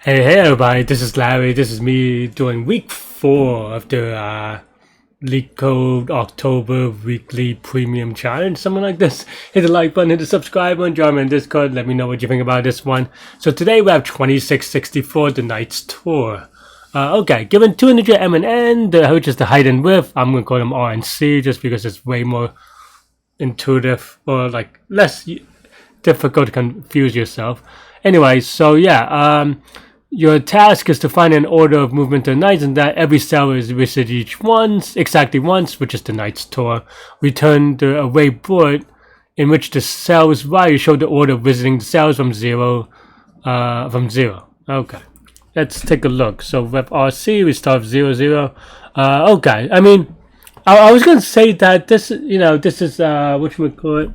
Hey everybody, this is Larry. This is me doing week 4 of the Leetcode October weekly premium challenge, something like this. Hit the like button, hit the subscribe button, join me in Discord, let me know what you think about this one. So today we have 2664, the Knight's Tour. Okay, given 2 integer M and N, which is the height and width, I'm going to call them R and C just because it's way more intuitive or like less difficult to confuse yourself. Anyway, so yeah, your task is to find an order of movement to the knights, and that every cell is visited exactly once, which is the Knight's Tour. Return the away board in which the cells value show the order of visiting the cells from zero. Okay, let's take a look. So with RC, we start 0, 0. Okay, I mean, I was going to say that this, this is what you would call it.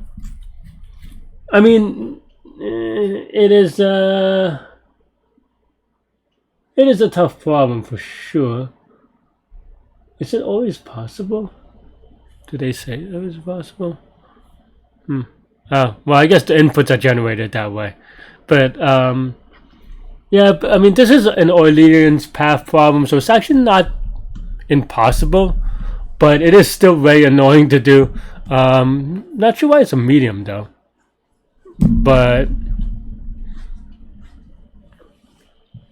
I mean, it is a tough problem for sure. Is it always possible? Do they say it is possible? Oh, well, I guess the inputs are generated that way. But, yeah, I mean, this is an Euclidean path problem, so it's actually not impossible, but it is still very annoying to do. Not sure why it's a medium, though. But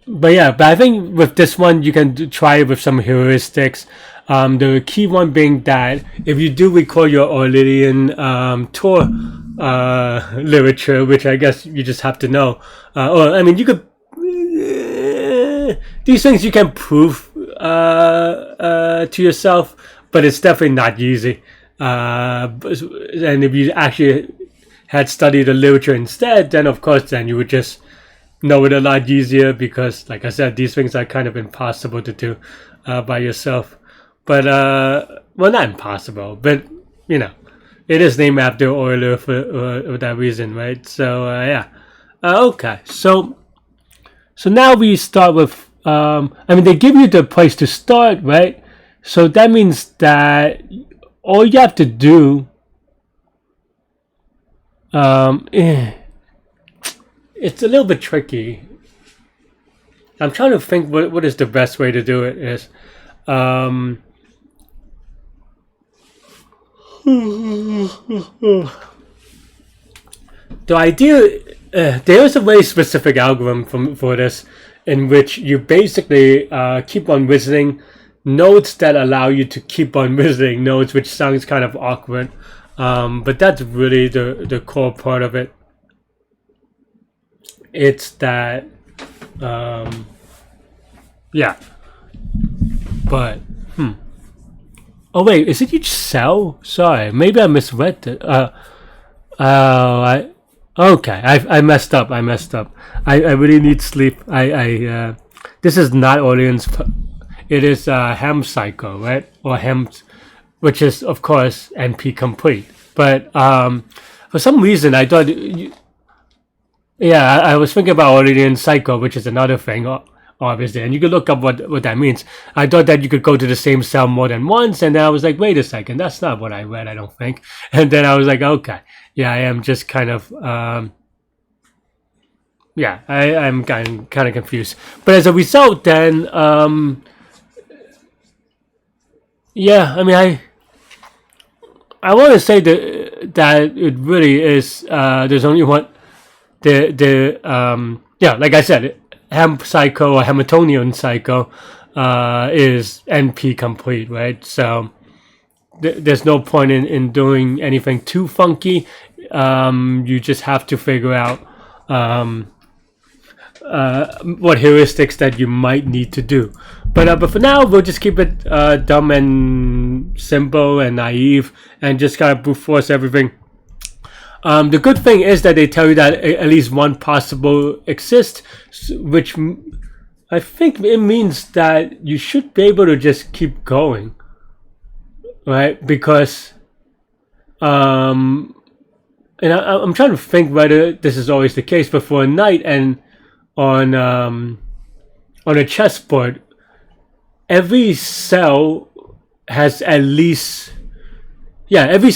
yeah, but I think with this one you can try it with some heuristics. The key one being that if you do recall your Euclidean tour literature, which I guess you just have to know, or I mean you could these things you can prove to yourself, but it's definitely not easy. And if you actually had studied the literature instead, then of course then you would just know it a lot easier, because like I said, these things are kind of impossible to do by yourself. But well, not impossible, but it is named after Euler for that reason, right? So yeah, okay, so now we start with I mean, they give you the place to start, right? So that means that all you have to do it's a little bit tricky. I'm trying to think what is the best way to do it is. The idea, there is a very specific algorithm for this, in which you basically keep on visiting nodes that allow you to keep on visiting nodes, which sounds kind of awkward, but that's really the core part of it. It's that, yeah, but, oh wait, is it each cell? Sorry, maybe I misread it. Okay, I messed up, I really need sleep. This is not Orleans, it is Hem Cycle, right? Or Hem, which is, of course, NP complete. But, for some reason, I thought, I was thinking about Orleans Cycle, which is another thing, obviously, and you could look up what that means. I thought that you could go to the same cell more than once, and then I was like, wait a second, that's not what I read, I don't think. And then I was like, okay, yeah, I am just kind of, I'm kind of confused. But as a result, then, yeah, I mean, I want to say that it really is, there's only one. Like I said, Hem Cycle or Hamiltonian Cycle is NP complete, right? So there's no point in doing anything too funky. You just have to figure out what heuristics that you might need to do. But for now, we'll just keep it dumb and simple and naive, and just kind of brute force everything. The good thing is that they tell you that at least one possible exists, which I think it means that you should be able to just keep going, right? Because, and I'm trying to think whether this is always the case, but for a knight and on a chessboard, every cell has at least, every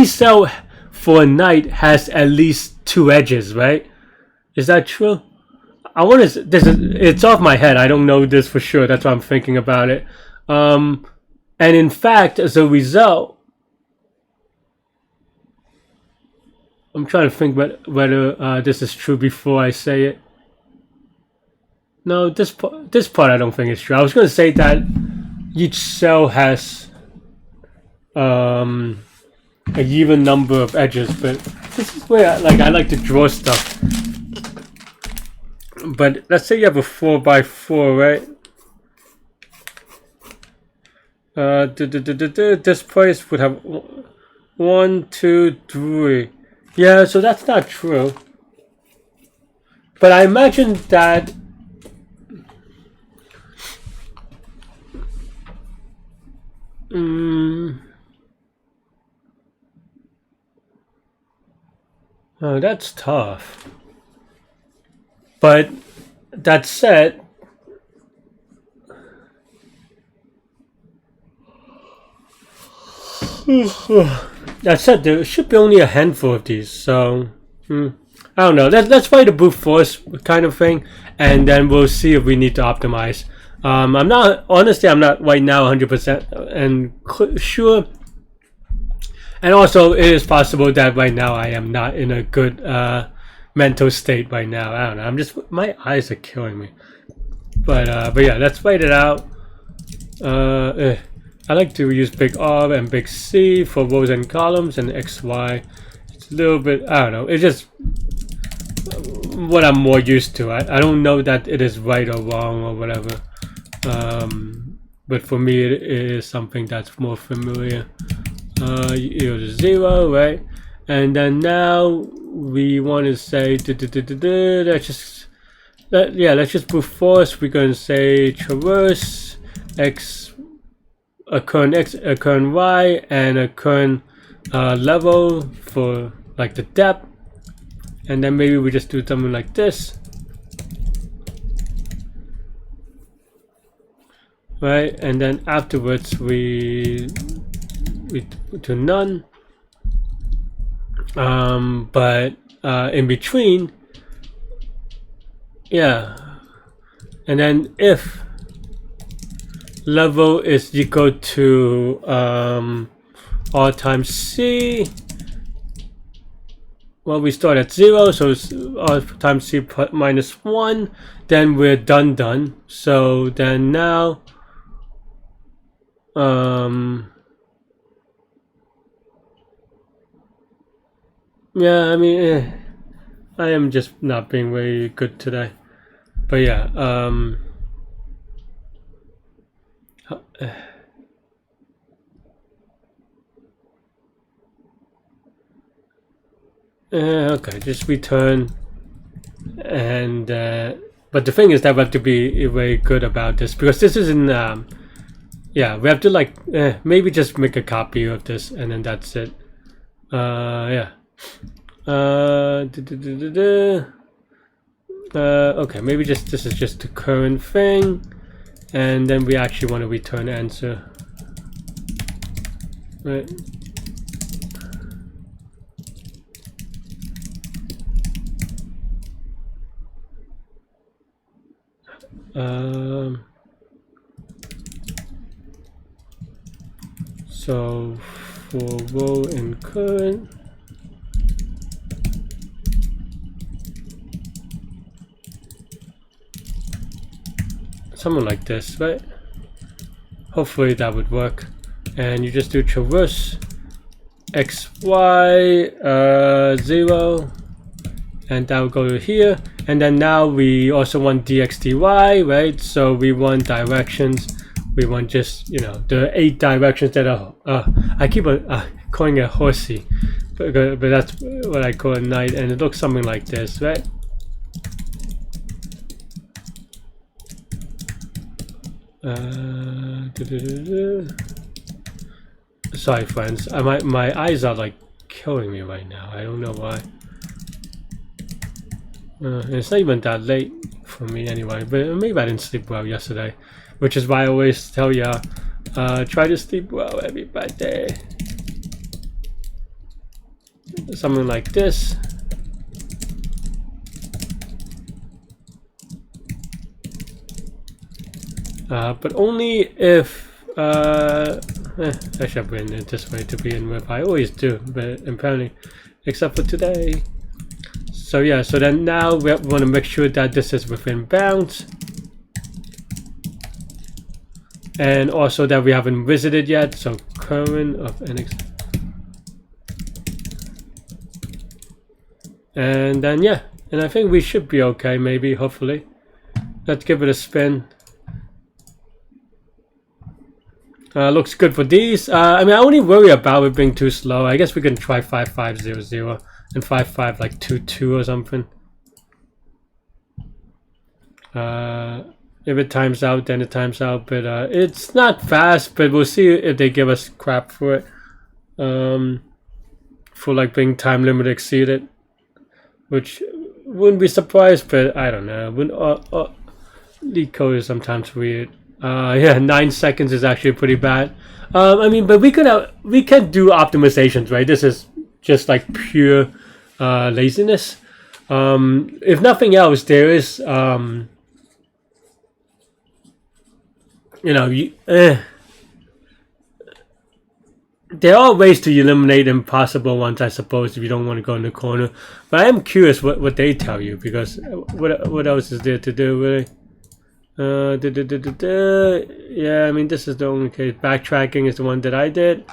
cell for a knight has at least 2 edges, right? Is that true? I want to. It's off my head. I don't know this for sure. That's why I'm thinking about it. And in fact, as a result, I'm trying to think whether this is true before I say it. No, this part I don't think is true. I was going to say that each cell has a even number of edges, but this is where I like to draw stuff. But let's say you have a 4x4, right? This place would have 1, 2, 3. Yeah, so that's not true. But I imagine that oh, that's tough. But that said, there should be only a handful of these. So I don't know. Let's try the brute force kind of thing, and then we'll see if we need to optimize. I'm not right now 100% and sure. And also, it is possible that right now I am not in a good mental state right now. I don't know. My eyes are killing me. But yeah, let's write it out. I like to use big R and big C for rows and columns, and XY. It's a little bit, I don't know. It's just what I'm more used to. I don't know that it is right or wrong or whatever. But for me, it is something that's more familiar. Equal to 0, right? And then now we want to say let's just brute force. We're going to say traverse x, a current y, and a current level for like the depth. And then maybe we just do something like this, right? And then afterwards we to none. But in between, yeah. And then if level is equal to R times C, well, we start at 0, so it's R times C minus 1, then we're done. So then now yeah, I mean, I am just not being very good today. But yeah, okay, just return. And but the thing is that we have to be very good about this, because this isn't yeah, we have to like maybe just make a copy of this, and then that's it. Yeah. Okay, maybe this is just the current thing, and then we actually want to return answer, right? So for row and current, something like this, right? Hopefully that would work. And you just do traverse xy 0, and that will go to here. And then now we also want dxdy, right? So we want directions. We want just, you know, the 8 directions that are I keep calling it horsey, but that's what I call a knight, and it looks something like this, right? Sorry friends, my eyes are like killing me right now. I don't know why. It's not even that late for me anyway, but maybe I didn't sleep well yesterday, which is why I always tell ya, try to sleep well, everybody. Something like this. but only if I should bring it this way to begin with. I always do, but apparently, except for today. So yeah, so then now we want to make sure that this is within bounds, and also that we haven't visited yet. So current of NX, and then yeah, and I think we should be okay. Maybe, hopefully, let's give it a spin. Looks good for these. I mean, I only worry about it being too slow. I guess we can try 5500 and 5522 or something. If it times out, then it times out. But it's not fast. But we'll see if they give us crap for it. For like being time limit exceeded, which wouldn't be surprised. But I don't know. Leetcode is sometimes weird. Yeah, 9 seconds is actually pretty bad. I mean, but we can do optimizations, right? This is just like pure laziness. If nothing else, there is you know, there are ways to eliminate impossible ones, I suppose, if you don't want to go in the corner. But I am curious what they tell you, because what else is there to do, really? Yeah, I mean, this is the only case. Backtracking is the one that I did.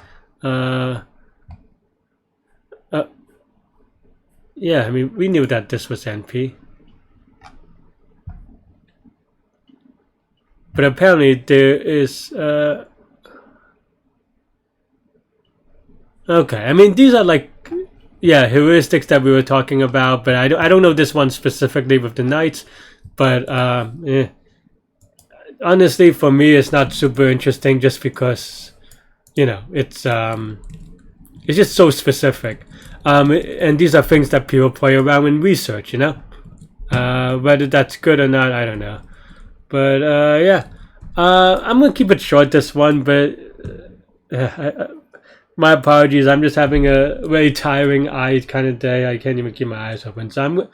Yeah, I mean, we knew that this was NP. But apparently there is... okay, I mean, these are like... yeah, heuristics that we were talking about. But I don't know this one specifically with the knights. But, yeah. Honestly, for me, it's not super interesting, just because, you know, it's just so specific, and these are things that people play around in research, you know. Whether that's good or not, I don't know. But yeah, I'm gonna keep it short this one. But my apologies. I'm just having a very tiring eye kind of day. I can't even keep my eyes open, so I'm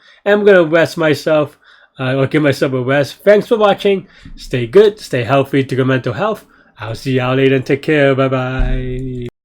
gonna rest myself. Or give myself a rest. Thanks for watching. Stay good, stay healthy, to your mental health. I'll see y'all later and take care. Bye bye.